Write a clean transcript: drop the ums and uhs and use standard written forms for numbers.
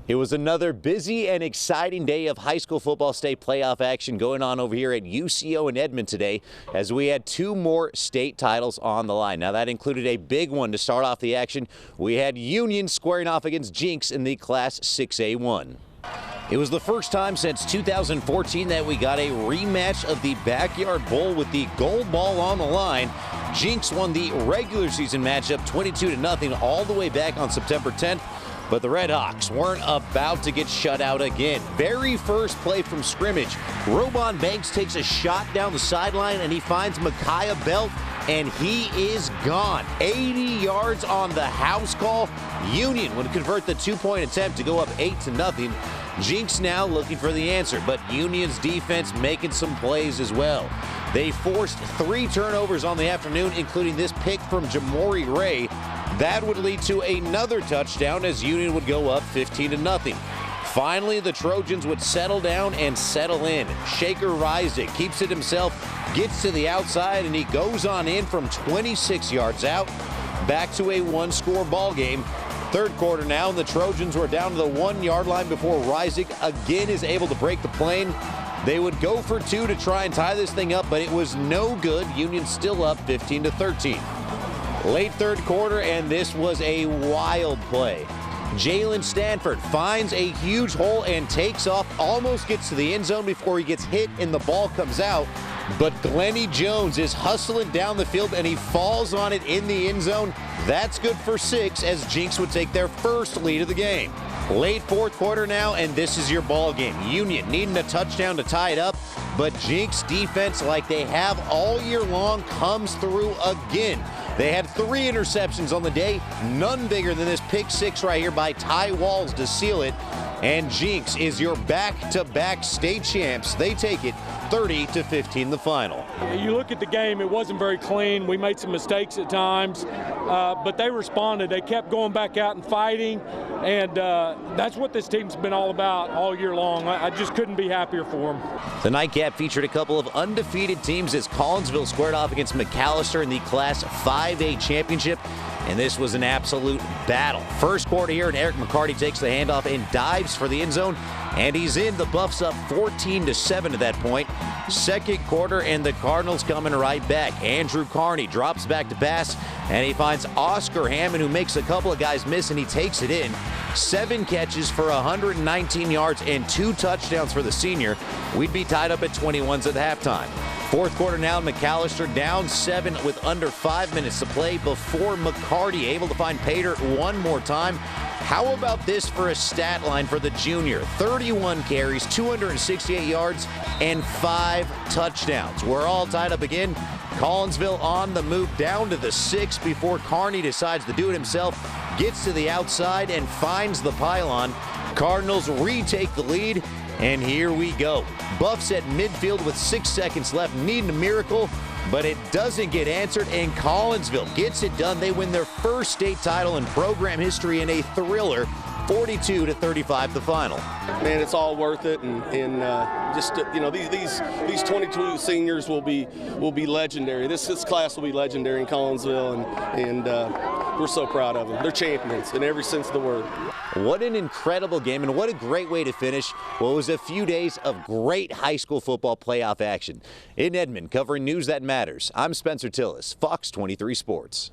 It was another busy and exciting day of high school football state playoff action going on over here at UCO in Edmond today, as we had two more state titles on the line. Now, that included a big one to start off the action. We had Union squaring off against Jenks in the Class 6A1. It was the first time since 2014 that we got a rematch of the Backyard Bowl with the gold ball on the line. Jenks won the regular season matchup 22-0 all the way back on September 10th. But the Red Hawks weren't about to get shut out again. Very first play from scrimmage, Robon Banks takes a shot down the sideline and he finds Micaiah Belt, and he is gone. 80 yards on the house call. Union would convert the two-point attempt to go up 8-0. Jenks now looking for the answer, but Union's defense making some plays as well. They forced 3 turnovers on the afternoon, including this pick from Jamori Ray. That would lead to another touchdown as Union would go up 15-0. Finally, the Trojans would settle down and settle in. Shaker Reisig keeps it himself, gets to the outside, and he goes on in from 26 yards out. Back to a one-score ball game. Third quarter now, and the Trojans were down to the 1-yard line before Reisig again is able to break the plane. They would go for 2 to try and tie this thing up, but it was no good. Union still up 15-13. Late third quarter, and this was a wild play. Jalen Stanford finds a huge hole and takes off, almost gets to the end zone before he gets hit and the ball comes out. But Glennie Jones is hustling down the field and he falls on it in the end zone. That's good for 6 as Jenks would take their first lead of the game. Late fourth quarter now, and this is your ball game. Union needing a touchdown to tie it up, but Jenks defense, like they have all year long, comes through again. They had 3 interceptions on the day, none bigger than this pick 6 right here by Ty Walls to seal it. And Jenks is your back-to-back state champs. They take it 30-15 the final. You look at the game, it wasn't very clean. We made some mistakes at times, but they responded. They kept going back out and fighting, and that's what this team's been all about all year long. I just couldn't be happier for them. The nightcap featured a couple of undefeated teams as Collinsville squared off against McAlester in the Class 5A championship. And this was an absolute battle. First quarter here, and Eric McCarty takes the handoff and dives for the end zone. And he's in. The Buffs up 14-7 at that point. Second quarter, and the Cardinals coming right back. Andrew Carney drops back to pass, and he finds Oscar Hammond, who makes a couple of guys miss, and he takes it in. 7 catches for 119 yards and 2 touchdowns for the senior. We'd be tied up at 21s at halftime. Fourth quarter now, McAlester down 7 with under 5 minutes to play before McCarty able to find Pater one more time. How about this for a stat line for the junior? 31 carries, 268 yards, and 5 touchdowns. We're all tied up again. Collinsville on the move down to the 6 before Carney decides to do it himself, gets to the outside and finds the pylon. Cardinals retake the lead, and here we go. Buffs at midfield with 6 seconds left, needing a miracle, but it doesn't get answered, and Collinsville gets it done. They win their first state title in program history in a thriller, 42-35 the final. Man, it's all worth it, and just you know, these 22 seniors will be legendary. This class will be legendary in Collinsville, and we're so proud of them. They're champions in every sense of the word. What an incredible game, and what a great way to finish what was a few days of great high school football playoff action. In Edmond, covering news that matters, I'm Spencer Tillis, Fox 23 Sports.